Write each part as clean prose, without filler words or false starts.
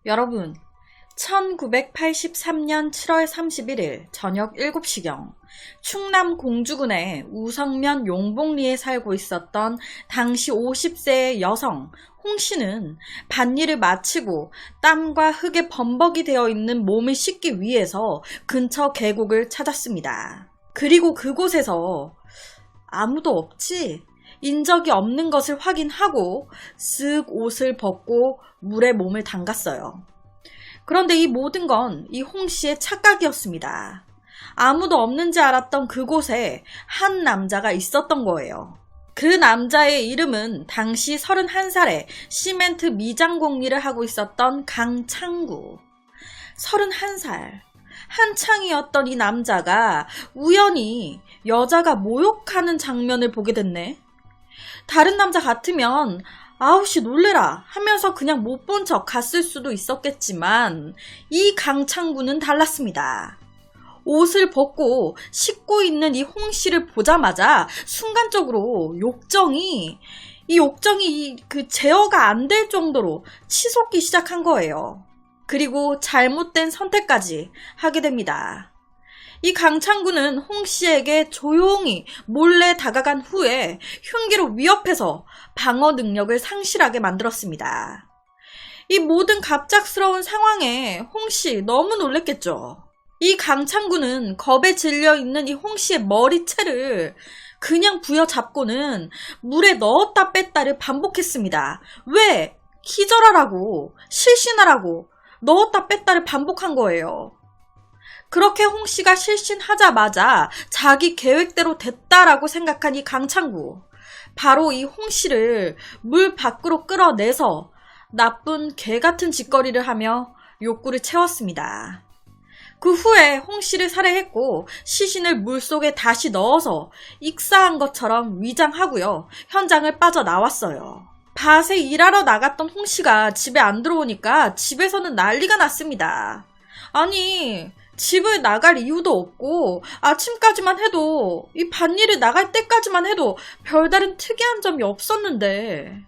여러분, 1983년 7월 31일 저녁 7시경 충남 공주군의 우성면 용복리에 살고 있었던 당시 50세의 여성 홍 씨는 밭일을 마치고 땀과 흙에 범벅이 되어 있는 몸을 씻기 위해서 근처 계곡을 찾았습니다. 그리고 그곳에서 아무도 없지? 인적이 없는 것을 확인하고 쓱 옷을 벗고 물에 몸을 담갔어요. 그런데 이 모든 건 이 홍 씨의 착각이었습니다. 아무도 없는지 알았던 그곳에 한 남자가 있었던 거예요. 그 남자의 이름은 당시 31살에 시멘트 미장 공리를 하고 있었던 강창구. 31살. 한창이었던 이 남자가 우연히 여자가 모욕하는 장면을 보게 됐네. 다른 남자 같으면 아우씨 놀래라 하면서 그냥 못 본 척 갔을 수도 있었겠지만 이 강창구는 달랐습니다. 옷을 벗고 씻고 있는 이 홍 씨를 보자마자 순간적으로 욕정이 제어가 안 될 정도로 치솟기 시작한 거예요. 그리고 잘못된 선택까지 하게 됩니다. 이 강창구는 홍 씨에게 조용히 몰래 다가간 후에 흉기로 위협해서 방어 능력을 상실하게 만들었습니다. 이 모든 갑작스러운 상황에 홍 씨 너무 놀랬겠죠. 이 강창구는 겁에 질려 있는 이 홍 씨의 머리채를 그냥 부여잡고는 물에 넣었다 뺐다를 반복했습니다. 왜? 기절하라고, 실신하라고 넣었다 뺐다를 반복한 거예요. 그렇게 홍 씨가 실신하자마자 자기 계획대로 됐다라고 생각한 이 강창구. 바로 이 홍 씨를 물 밖으로 끌어내서 나쁜 개 같은 짓거리를 하며 욕구를 채웠습니다. 그 후에 홍 씨를 살해했고 시신을 물속에 다시 넣어서 익사한 것처럼 위장하고요. 현장을 빠져나왔어요. 밭에 일하러 나갔던 홍 씨가 집에 안 들어오니까 집에서는 난리가 났습니다. 아니, 집을 나갈 이유도 없고 아침까지만 해도 이 밭일을 나갈 때까지만 해도 별다른 특이한 점이 없었는데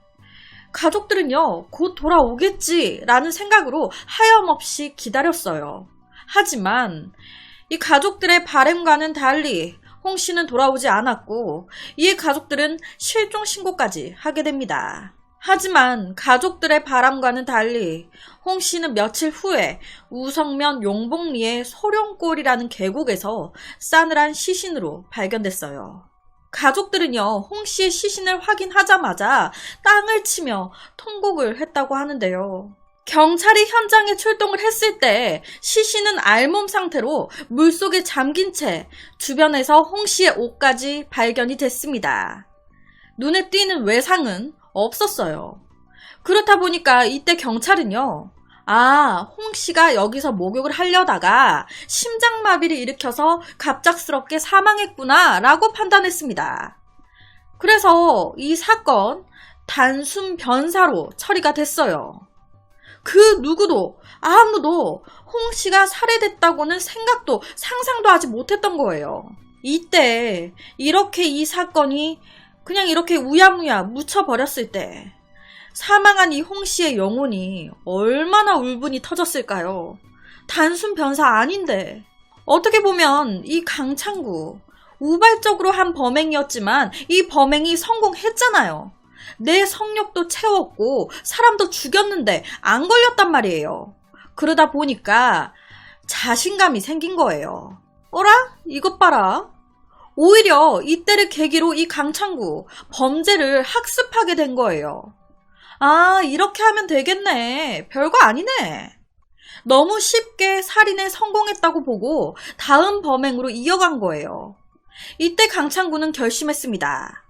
가족들은요 곧 돌아오겠지라는 생각으로 하염없이 기다렸어요. 하지만 이 가족들의 바람과는 달리 홍 씨는 돌아오지 않았고 이에 가족들은 실종 신고까지 하게 됩니다. 하지만 가족들의 바람과는 달리 홍 씨는 며칠 후에 우성면 용복리의 소룡골이라는 계곡에서 싸늘한 시신으로 발견됐어요. 가족들은요, 홍 씨의 시신을 확인하자마자 땅을 치며 통곡을 했다고 하는데요. 경찰이 현장에 출동을 했을 때 시신은 알몸 상태로 물속에 잠긴 채 주변에서 홍 씨의 옷까지 발견이 됐습니다. 눈에 띄는 외상은 없었어요. 그렇다 보니까 이때 경찰은요, 홍 씨가 여기서 목욕을 하려다가 심장마비를 일으켜서 갑작스럽게 사망했구나 라고 판단했습니다. 그래서 이 사건 단순 변사로 처리가 됐어요. 그 누구도 아무도 홍 씨가 살해됐다고는 생각도 상상도 하지 못했던 거예요. 이때 이렇게 이 사건이 그냥 이렇게 우야무야 묻혀버렸을 때 사망한 이 홍 씨의 영혼이 얼마나 울분이 터졌을까요? 단순 변사 아닌데. 어떻게 보면 이 강창구 우발적으로 한 범행이었지만 이 범행이 성공했잖아요. 내 성욕도 채웠고 사람도 죽였는데 안 걸렸단 말이에요. 그러다 보니까 자신감이 생긴 거예요. 어라? 이것 봐라. 오히려 이때를 계기로 이 강창구 범죄를 학습하게 된 거예요. 이렇게 하면 되겠네. 별거 아니네. 너무 쉽게 살인에 성공했다고 보고 다음 범행으로 이어간 거예요. 이때 강창구는 결심했습니다.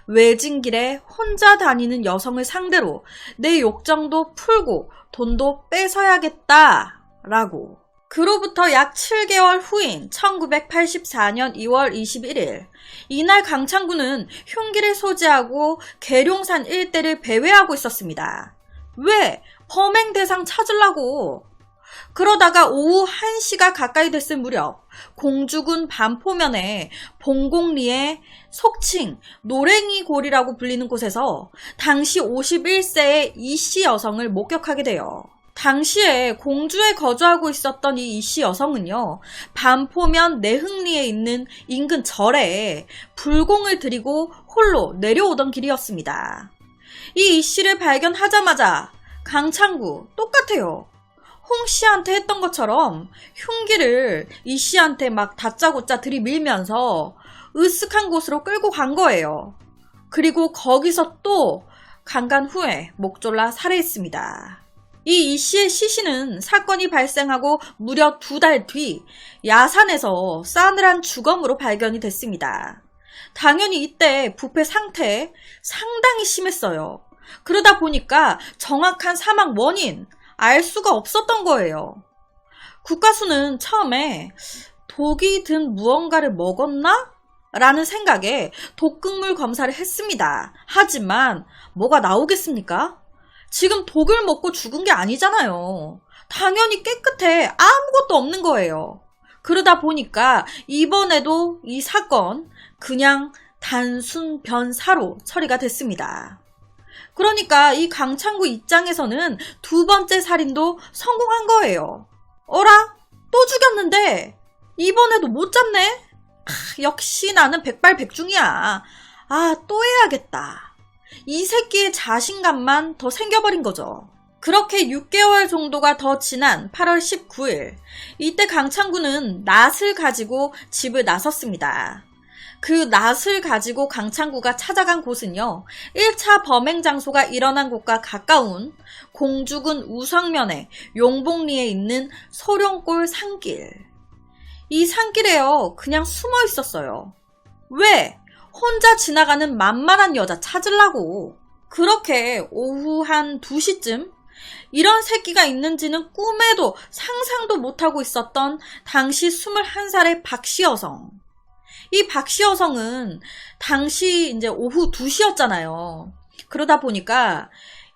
외진 길에 혼자 다니는 여성을 상대로 내 욕정도 풀고 돈도 뺏어야겠다 라고. 그로부터 약 7개월 후인 1984년 2월 21일 이날 강창구는 흉기를 소지하고 계룡산 일대를 배회하고 있었습니다. 왜? 범행 대상 찾으려고. 그러다가 오후 1시가 가까이 됐을 무렵 공주군 반포면에 봉곡리의 속칭 노랭이 골이라고 불리는 곳에서 당시 51세의 이씨 여성을 목격하게 돼요. 당시에 공주에 거주하고 있었던 이 이씨 여성은요, 반포면 내흥리에 있는 인근 절에 불공을 들이고 홀로 내려오던 길이었습니다. 이 이씨를 발견하자마자 강창구 똑같아요. 홍 씨한테 했던 것처럼 흉기를 이 씨한테 막 다짜고짜 들이밀면서 으쓱한 곳으로 끌고 간 거예요. 그리고 거기서 또 강간 후에 목 졸라 살해했습니다. 이 씨의 시신은 사건이 발생하고 무려 2달 뒤 야산에서 싸늘한 주검으로 발견이 됐습니다. 당연히 이때 부패 상태 상당히 심했어요. 그러다 보니까 정확한 사망 원인 알 수가 없었던 거예요. 국가수는 처음에 독이 든 무언가를 먹었나? 라는 생각에 독극물 검사를 했습니다. 하지만 뭐가 나오겠습니까? 지금 독을 먹고 죽은 게 아니잖아요. 당연히 깨끗해. 아무것도 없는 거예요. 그러다 보니까 이번에도 이 사건 그냥 단순 변사로 처리가 됐습니다. 그러니까 이 강창구 입장에서는 2번째 살인도 성공한 거예요. 어라? 또 죽였는데 이번에도 못 잡네? 역시 나는 백발백중이야. 또 해야겠다. 이 새끼의 자신감만 더 생겨버린 거죠. 그렇게 6개월 정도가 더 지난 8월 19일, 이때 강창구는 낫을 가지고 집을 나섰습니다. 그 낫을 가지고 강창구가 찾아간 곳은요, 1차 범행 장소가 일어난 곳과 가까운 공주군 우성면의 용복리에 있는 소룡골 산길. 이 산길에요, 그냥 숨어 있었어요. 왜? 혼자 지나가는 만만한 여자 찾으려고. 그렇게 오후 한 2시쯤 이런 새끼가 있는지는 꿈에도 상상도 못하고 있었던 당시 21살의 박씨 여성. 이 박씨 여성은 당시 이제 오후 2시였잖아요. 그러다 보니까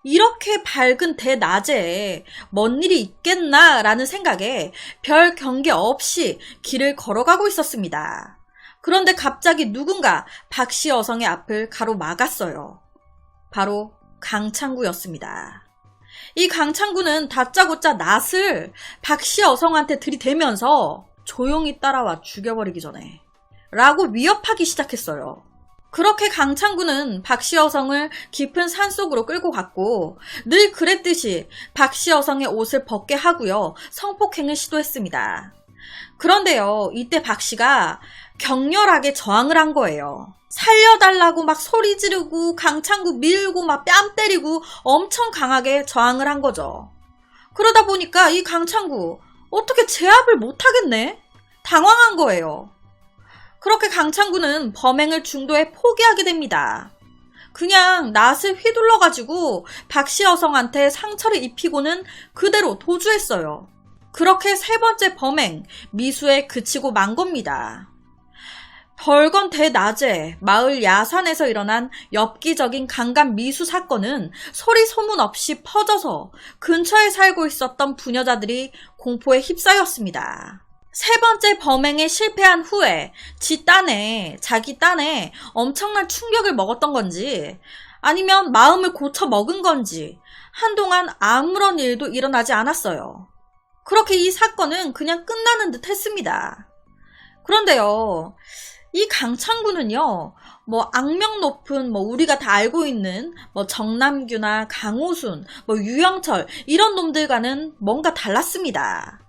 이렇게 밝은 대낮에 뭔 일이 있겠나라는 생각에 별 경계 없이 길을 걸어가고 있었습니다. 그런데 갑자기 누군가 박씨 여성의 앞을 가로막았어요. 바로 강창구였습니다. 이 강창구는 다짜고짜 낫을 박씨 여성한테 들이대면서 조용히 따라와 죽여버리기 전에 라고 위협하기 시작했어요. 그렇게 강창구는 박씨 여성을 깊은 산속으로 끌고 갔고 늘 그랬듯이 박씨 여성의 옷을 벗게 하고요. 성폭행을 시도했습니다. 그런데요, 이때 박씨가 격렬하게 저항을 한 거예요. 살려달라고 막 소리 지르고 강창구 밀고 막 뺨 때리고 엄청 강하게 저항을 한 거죠. 그러다 보니까 이 강창구 어떻게 제압을 못하겠네? 당황한 거예요. 그렇게 강창구는 범행을 중도에 포기하게 됩니다. 그냥 낫을 휘둘러가지고 박씨 여성한테 상처를 입히고는 그대로 도주했어요. 그렇게 3번째 범행 미수에 그치고 만 겁니다. 벌건 대낮에 마을 야산에서 일어난 엽기적인 강간 미수 사건은 소리 소문 없이 퍼져서 근처에 살고 있었던 부녀자들이 공포에 휩싸였습니다. 3번째 범행에 실패한 후에 자기 딴에 엄청난 충격을 먹었던 건지 아니면 마음을 고쳐 먹은 건지 한동안 아무런 일도 일어나지 않았어요. 그렇게 이 사건은 그냥 끝나는 듯 했습니다. 그런데요, 이 강창구는요, 악명 높은 우리가 다 알고 있는 정남규나 강호순, 유영철 이런 놈들과는 뭔가 달랐습니다.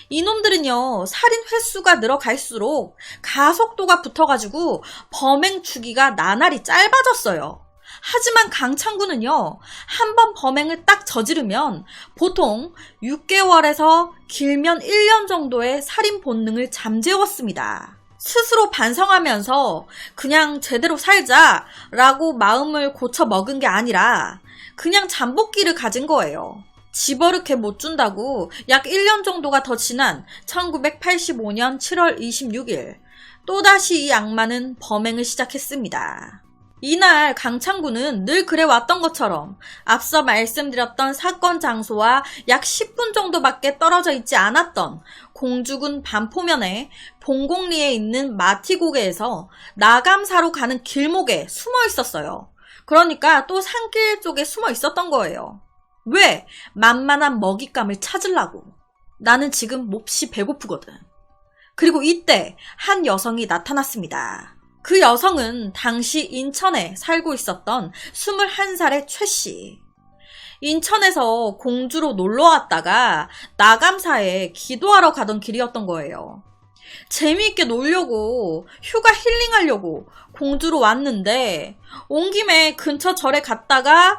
이놈들은요, 살인 횟수가 늘어갈수록 가속도가 붙어가지고 범행 주기가 나날이 짧아졌어요. 하지만 강창구는요, 한 번 범행을 딱 저지르면 보통 6개월에서 길면 1년 정도의 살인 본능을 잠재웠습니다. 스스로 반성하면서 그냥 제대로 살자라고 마음을 고쳐 먹은 게 아니라 그냥 잠복기를 가진 거예요. 집어넣게 못 준다고 약 1년 정도가 더 지난 1985년 7월 26일 또다시 이 악마는 범행을 시작했습니다. 이날 강창구는 늘 그래왔던 것처럼 앞서 말씀드렸던 사건 장소와 약 10분 정도밖에 떨어져 있지 않았던 공주군 반포면의 봉곡리에 있는 마티고개에서 나감사로 가는 길목에 숨어 있었어요. 그러니까 또 산길 쪽에 숨어 있었던 거예요. 왜? 만만한 먹잇감을 찾으려고. 나는 지금 몹시 배고프거든. 그리고 이때 한 여성이 나타났습니다. 그 여성은 당시 인천에 살고 있었던 21살의 최씨. 인천에서 공주로 놀러 왔다가 나감사에 기도하러 가던 길이었던 거예요. 재미있게 놀려고 휴가 힐링하려고 공주로 왔는데 온 김에 근처 절에 갔다가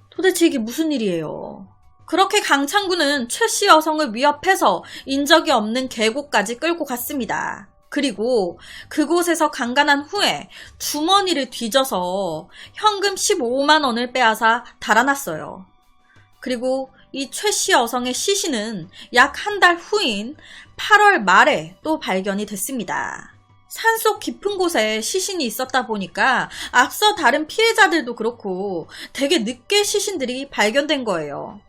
도대체 이게 무슨 일이에요. 그렇게 강창구는 최씨 여성을 위협해서 인적이 없는 계곡까지 끌고 갔습니다. 그리고 그곳에서 강간한 후에 주머니를 뒤져서 현금 15만 원을 빼앗아 달아났어요. 그리고 이 최씨 여성의 시신은 약 한 달 후인 8월 말에 또 발견이 됐습니다. 산속 깊은 곳에 시신이 있었다 보니까 앞서 다른 피해자들도 그렇고 되게 늦게 시신들이 발견된 거예요.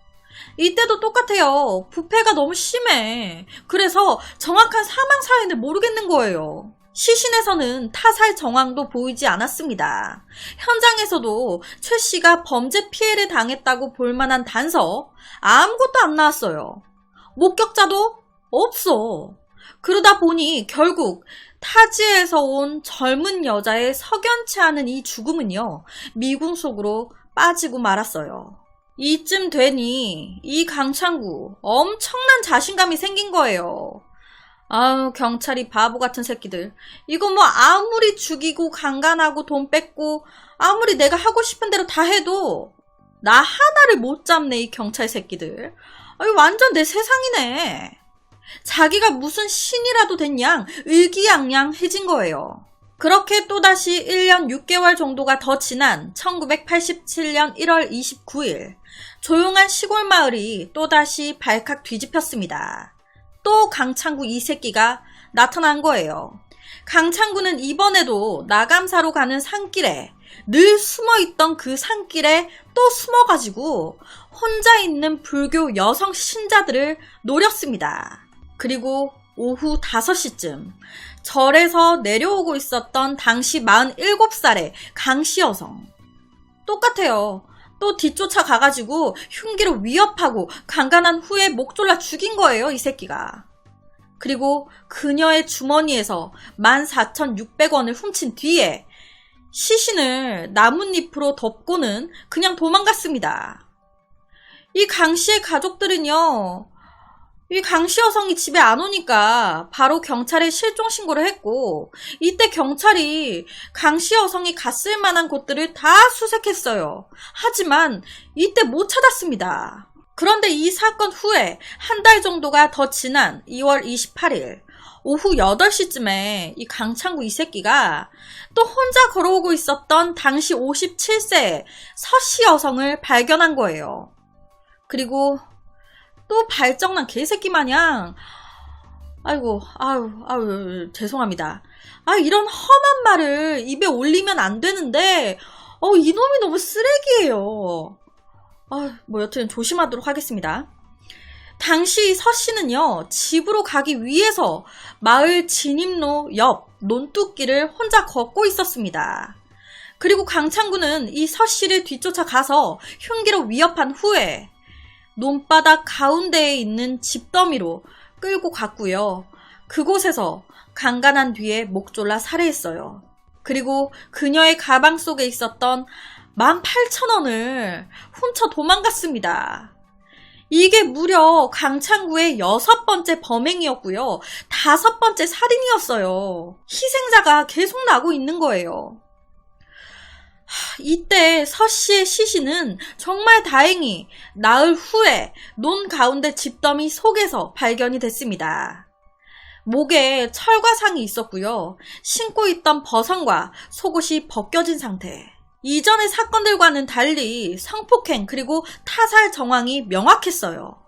이때도 똑같아요. 부패가 너무 심해. 그래서 정확한 사망 사인을 모르겠는 거예요. 시신에서는 타살 정황도 보이지 않았습니다. 현장에서도 최 씨가 범죄 피해를 당했다고 볼 만한 단서 아무것도 안 나왔어요. 목격자도 없어. 그러다 보니 결국 타지에서 온 젊은 여자의 석연치 않은 이 죽음은요, 미궁 속으로 빠지고 말았어요. 이쯤 되니 이 강창구 엄청난 자신감이 생긴 거예요. 아우, 경찰이 바보 같은 새끼들. 이거 뭐 아무리 죽이고 강간하고 돈 뺏고 아무리 내가 하고 싶은 대로 다 해도 나 하나를 못 잡네, 이 경찰 새끼들. 아유, 완전 내 세상이네. 자기가 무슨 신이라도 된 양 의기양양해진 거예요. 그렇게 또다시 1년 6개월 정도가 더 지난 1987년 1월 29일 조용한 시골 마을이 또다시 발칵 뒤집혔습니다. 또 강창구 이 새끼가 나타난 거예요. 강창구는 이번에도 나감사로 가는 산길에 늘 숨어있던 그 산길에 또 숨어가지고 혼자 있는 불교 여성 신자들을 노렸습니다. 그리고 오후 5시쯤 절에서 내려오고 있었던 당시 47살의 강씨 여성. 똑같아요. 또 뒤쫓아 가가지고 흉기로 위협하고 강간한 후에 목 졸라 죽인 거예요, 이 새끼가. 그리고 그녀의 주머니에서 14,600원을 훔친 뒤에 시신을 나뭇잎으로 덮고는 그냥 도망갔습니다. 이 강씨의 가족들은요, 이 강씨 여성이 집에 안 오니까 바로 경찰에 실종 신고를 했고, 이때 경찰이 강씨 여성이 갔을 만한 곳들을 다 수색했어요. 하지만 이때 못 찾았습니다. 그런데 이 사건 후에 한 달 정도가 더 지난 2월 28일 오후 8시쯤에 이 강창구 이 새끼가 또 혼자 걸어오고 있었던 당시 57세의 서씨 여성을 발견한 거예요. 그리고 또 발정난 개새끼 마냥, 아이고, 아유, 죄송합니다. 아, 이런 험한 말을 입에 올리면 안 되는데, 이놈이 너무 쓰레기예요. 뭐 여튼 조심하도록 하겠습니다. 당시 서 씨는요, 집으로 가기 위해서 마을 진입로 옆 논뚝길을 혼자 걷고 있었습니다. 그리고 강창구는 이 서 씨를 뒤쫓아 가서 흉기로 위협한 후에 논바닥 가운데에 있는 집더미로 끌고 갔고요. 그곳에서 강간한 뒤에 목 졸라 살해했어요. 그리고 그녀의 가방 속에 있었던 18,000원을 훔쳐 도망갔습니다. 이게 무려 강창구의 6번째 범행이었고요. 5번째 살인이었어요. 희생자가 계속 나고 있는 거예요. 이때 서 씨의 시신은 정말 다행히 나흘 후에 논 가운데 집더미 속에서 발견이 됐습니다. 목에 철과상이 있었고요. 신고 있던 버선과 속옷이 벗겨진 상태. 이전의 사건들과는 달리 성폭행 그리고 타살 정황이 명확했어요.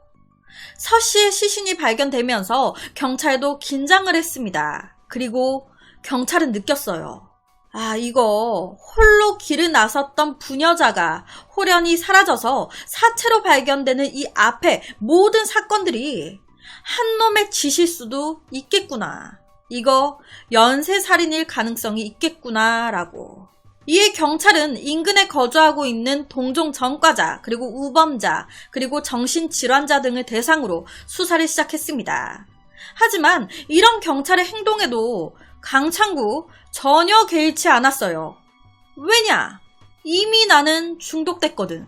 서 씨의 시신이 발견되면서 경찰도 긴장을 했습니다. 그리고 경찰은 느꼈어요. 이거 홀로 길을 나섰던 부녀자가 호련히 사라져서 사체로 발견되는 이 앞에 모든 사건들이 한 놈의 짓일 수도 있겠구나. 이거 연쇄살인일 가능성이 있겠구나라고. 이에 경찰은 인근에 거주하고 있는 동종 전과자, 그리고 우범자, 그리고 정신질환자 등을 대상으로 수사를 시작했습니다. 하지만 이런 경찰의 행동에도 강창구 전혀 개의치 않았어요. 왜냐? 이미 나는 중독됐거든.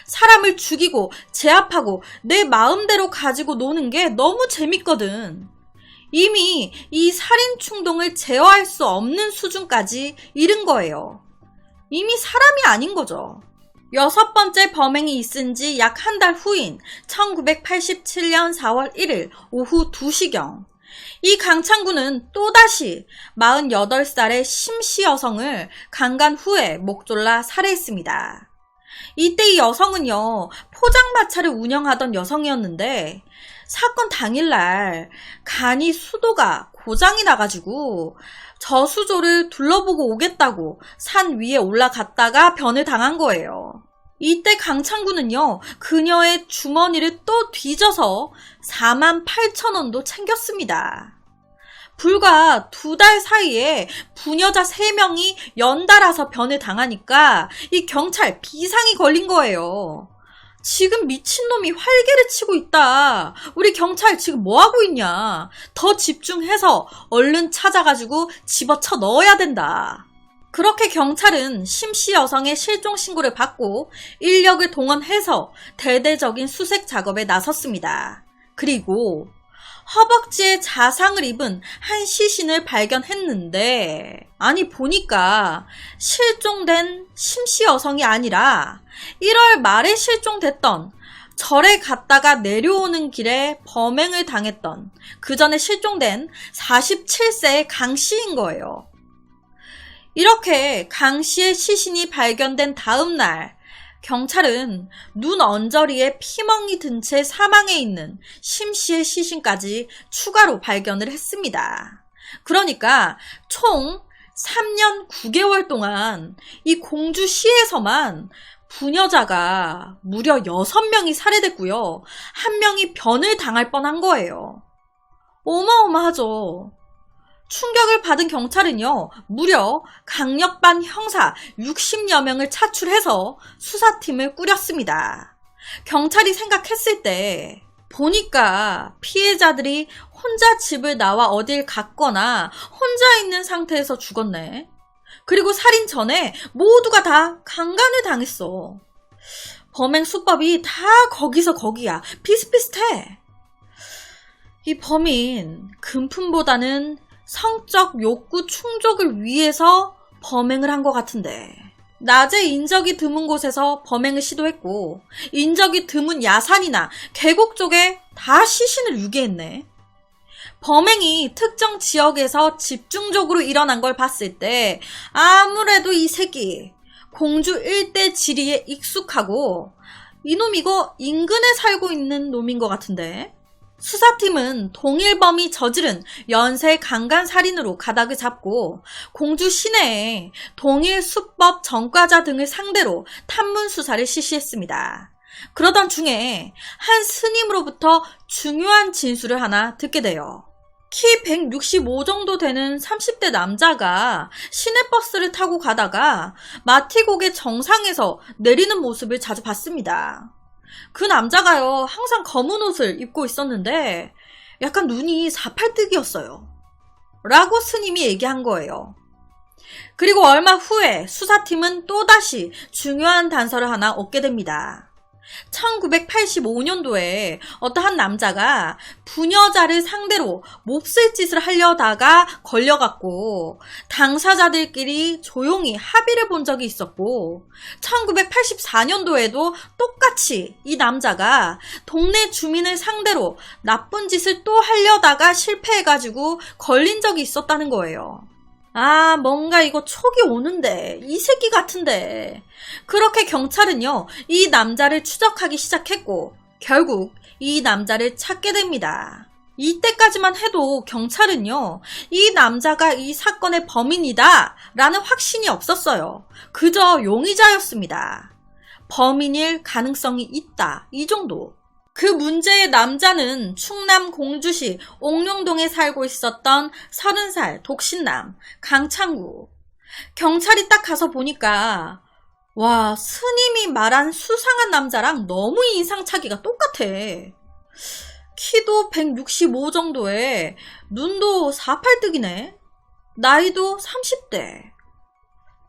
사람을 죽이고 제압하고 내 마음대로 가지고 노는 게 너무 재밌거든. 이미 이 살인 충동을 제어할 수 없는 수준까지 이른 거예요. 이미 사람이 아닌 거죠. 6번째 범행이 있은 지 약 한 달 후인 1987년 4월 1일 오후 2시경 이 강창구는 또다시 48살의 심씨 여성을 강간 후에 목 졸라 살해했습니다. 이때 이 여성은요, 포장마차를 운영하던 여성이었는데 사건 당일날 간이 수도가 고장이 나가지고 저수조를 둘러보고 오겠다고 산 위에 올라갔다가 변을 당한 거예요. 이때 강창구는요, 그녀의 주머니를 또 뒤져서 48,000원도 챙겼습니다. 불과 2달 사이에 부녀자 3명이 연달아서 변을 당하니까 이 경찰 비상이 걸린 거예요. 지금 미친놈이 활개를 치고 있다. 우리 경찰 지금 뭐하고 있냐. 더 집중해서 얼른 찾아가지고 집어쳐 넣어야 된다. 그렇게 경찰은 심씨 여성의 실종 신고를 받고 인력을 동원해서 대대적인 수색 작업에 나섰습니다. 그리고 허벅지에 자상을 입은 한 시신을 발견했는데 보니까 실종된 심씨 여성이 아니라 1월 말에 실종됐던 절에 갔다가 내려오는 길에 범행을 당했던 그 전에 실종된 47세의 강 씨인 거예요. 이렇게 강 씨의 시신이 발견된 다음 날 경찰은 눈 언저리에 피멍이 든 채 사망해 있는 심 씨의 시신까지 추가로 발견을 했습니다. 그러니까 총 3년 9개월 동안 이 공주시에서만 부녀자가 무려 6명이 살해됐고요. 1명이 변을 당할 뻔한 거예요. 어마어마하죠. 충격을 받은 경찰은요, 무려 강력반 형사 60여 명을 차출해서 수사팀을 꾸렸습니다. 경찰이 생각했을 때 보니까 피해자들이 혼자 집을 나와 어딜 갔거나 혼자 있는 상태에서 죽었네. 그리고 살인 전에 모두가 다 강간을 당했어. 범행 수법이 다 거기서 거기야. 비슷비슷해. 이 범인 금품보다는 성적 욕구 충족을 위해서 범행을 한 것 같은데 낮에 인적이 드문 곳에서 범행을 시도했고 인적이 드문 야산이나 계곡 쪽에 다 시신을 유기했네. 범행이 특정 지역에서 집중적으로 일어난 걸 봤을 때 아무래도 이 새끼 공주 일대 지리에 익숙하고 이놈 이거 인근에 살고 있는 놈인 것 같은데. 수사팀은 동일범이 저지른 연쇄 강간 살인으로 가닥을 잡고 공주 시내에 동일 수법 전과자 등을 상대로 탐문 수사를 실시했습니다. 그러던 중에 한 스님으로부터 중요한 진술을 하나 듣게 돼요. 키 165 정도 되는 30대 남자가 시내버스를 타고 가다가 마티곡의 정상에서 내리는 모습을 자주 봤습니다. 그 남자가요, 항상 검은 옷을 입고 있었는데 약간 눈이 사팔뜨기였어요. 라고 스님이 얘기한 거예요. 그리고 얼마 후에 수사팀은 또다시 중요한 단서를 하나 얻게 됩니다. 1985년도에 어떠한 남자가 부녀자를 상대로 몹쓸 짓을 하려다가 걸려갔고 당사자들끼리 조용히 합의를 본 적이 있었고 1984년도에도 똑같이 이 남자가 동네 주민을 상대로 나쁜 짓을 또 하려다가 실패해가지고 걸린 적이 있었다는 거예요. 뭔가 이거 촉이 오는데, 이 새끼 같은데. 그렇게 경찰은요, 이 남자를 추적하기 시작했고, 결국 이 남자를 찾게 됩니다. 이때까지만 해도 경찰은요, 이 남자가 이 사건의 범인이다 라는 확신이 없었어요. 그저 용의자였습니다. 범인일 가능성이 있다, 이 정도. 그 문제의 남자는 충남 공주시 옥룡동에 살고 있었던 30살 독신남 강창구. 경찰이 딱 가서 보니까 와, 스님이 말한 수상한 남자랑 너무 인상차기가 똑같아. 키도 165 정도에 눈도 48뜨기네. 나이도 30대.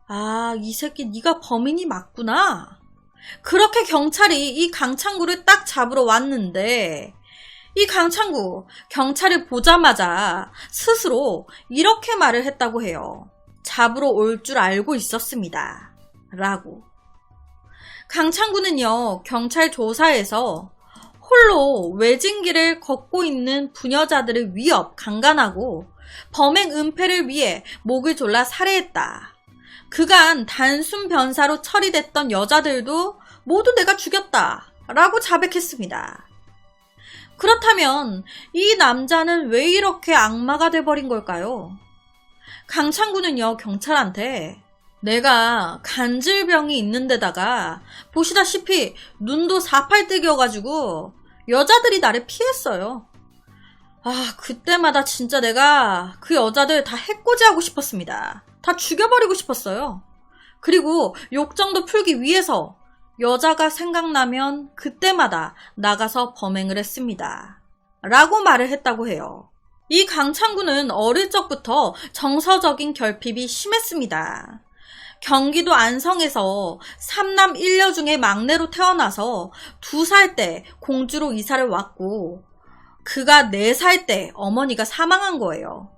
아, 이 새끼 네가 범인이 맞구나. 그렇게 경찰이 이 강창구를 딱 잡으러 왔는데 이 강창구, 경찰을 보자마자 스스로 이렇게 말을 했다고 해요. 잡으러 올 줄 알고 있었습니다. 라고. 강창구는요, 경찰 조사에서 홀로 외진길을 걷고 있는 부녀자들을 위협, 강간하고 범행 은폐를 위해 목을 졸라 살해했다. 그간 단순 변사로 처리됐던 여자들도 모두 내가 죽였다 라고 자백했습니다. 그렇다면 이 남자는 왜 이렇게 악마가 돼버린 걸까요? 강창구는요, 경찰한테 내가 간질병이 있는 데다가 보시다시피 눈도 48뜨기여가지고 여자들이 나를 피했어요. 아, 그때마다 진짜 내가 그 여자들 다 해코지하고 싶었습니다. 다 죽여버리고 싶었어요. 그리고 욕정도 풀기 위해서 여자가 생각나면 그때마다 나가서 범행을 했습니다. 라고 말을 했다고 해요. 이 강창구는 어릴 적부터 정서적인 결핍이 심했습니다. 경기도 안성에서 3남 1녀 중에 막내로 태어나서 2살 때 공주로 이사를 왔고 그가 4살 때 어머니가 사망한 거예요.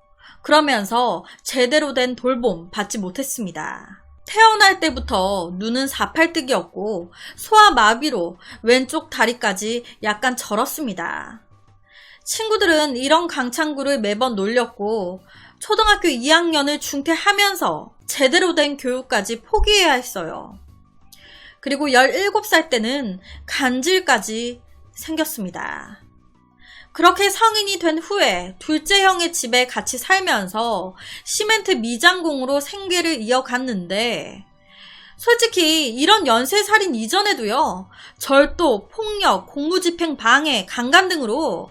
그러면서 제대로 된 돌봄 받지 못했습니다. 태어날 때부터 눈은 48뜨기였고 소아마비로 왼쪽 다리까지 약간 절었습니다. 친구들은 이런 강창구를 매번 놀렸고 초등학교 2학년을 중퇴하면서 제대로 된 교육까지 포기해야 했어요. 그리고 17살 때는 간질까지 생겼습니다. 그렇게 성인이 된 후에 둘째 형의 집에 같이 살면서 시멘트 미장공으로 생계를 이어갔는데 솔직히 이런 연쇄살인 이전에도요. 절도, 폭력, 공무집행 방해, 강간 등으로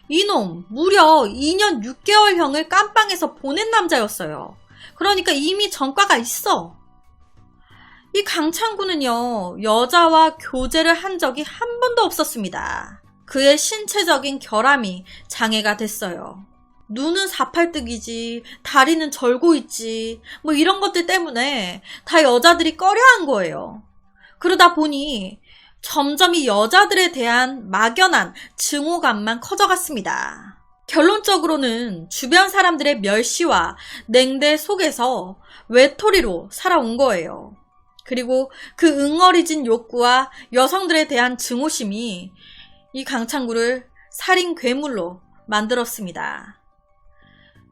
이놈 무려 2년 6개월형을 깜빵에서 보낸 남자였어요. 그러니까 이미 전과가 있어. 이 강창구는요. 여자와 교제를 한 적이 한 번도 없었습니다. 그의 신체적인 결함이 장애가 됐어요. 눈은 48뜨기지, 다리는 절고 있지, 뭐 이런 것들 때문에 다 여자들이 꺼려한 거예요. 그러다 보니 점점 이 여자들에 대한 막연한 증오감만 커져갔습니다. 결론적으로는 주변 사람들의 멸시와 냉대 속에서 외톨이로 살아온 거예요. 그리고 그 응어리진 욕구와 여성들에 대한 증오심이 이 강창구를 살인 괴물로 만들었습니다.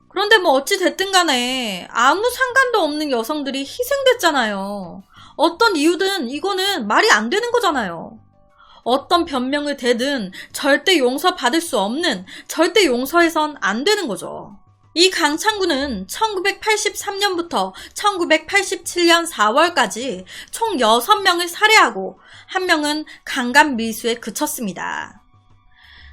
그런데 뭐 어찌 됐든 간에 아무 상관도 없는 여성들이 희생됐잖아요. 어떤 이유든 이거는 말이 안 되는 거잖아요. 어떤 변명을 대든 절대 용서받을 수 없는, 절대 용서해선 안 되는 거죠. 이 강창구는 1983년부터 1987년 4월까지 총 6명을 살해하고 1명은 강간 미수에 그쳤습니다.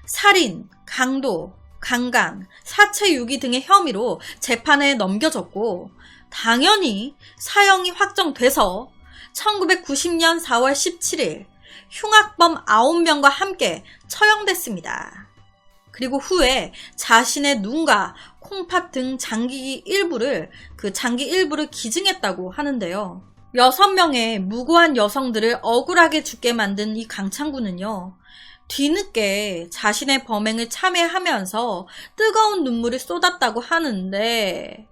살인, 강도, 강간, 사체 유기 등의 혐의로 재판에 넘겨졌고 당연히 사형이 확정돼서 1990년 4월 17일 흉악범 9명과 함께 처형됐습니다. 그리고 후에 자신의 눈과 콩팥 등 장기 일부를 기증했다고 하는데요. 6명의 무고한 여성들을 억울하게 죽게 만든 이 강창구는요. 뒤늦게 자신의 범행을 참회하면서 뜨거운 눈물을 쏟았다고 하는데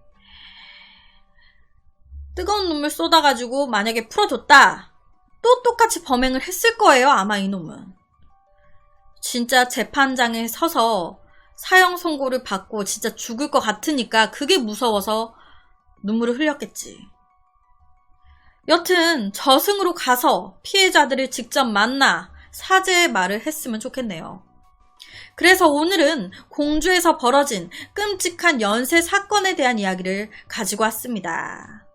뜨거운 눈물 쏟아가지고 만약에 풀어줬다. 또 똑같이 범행을 했을 거예요. 아마 이놈은. 진짜 재판장에 서서 사형 선고를 받고 진짜 죽을 것 같으니까 그게 무서워서 눈물을 흘렸겠지. 여튼 저승으로 가서 피해자들을 직접 만나 사죄의 말을 했으면 좋겠네요. 그래서 오늘은 공주에서 벌어진 끔찍한 연쇄 사건에 대한 이야기를 가지고 왔습니다.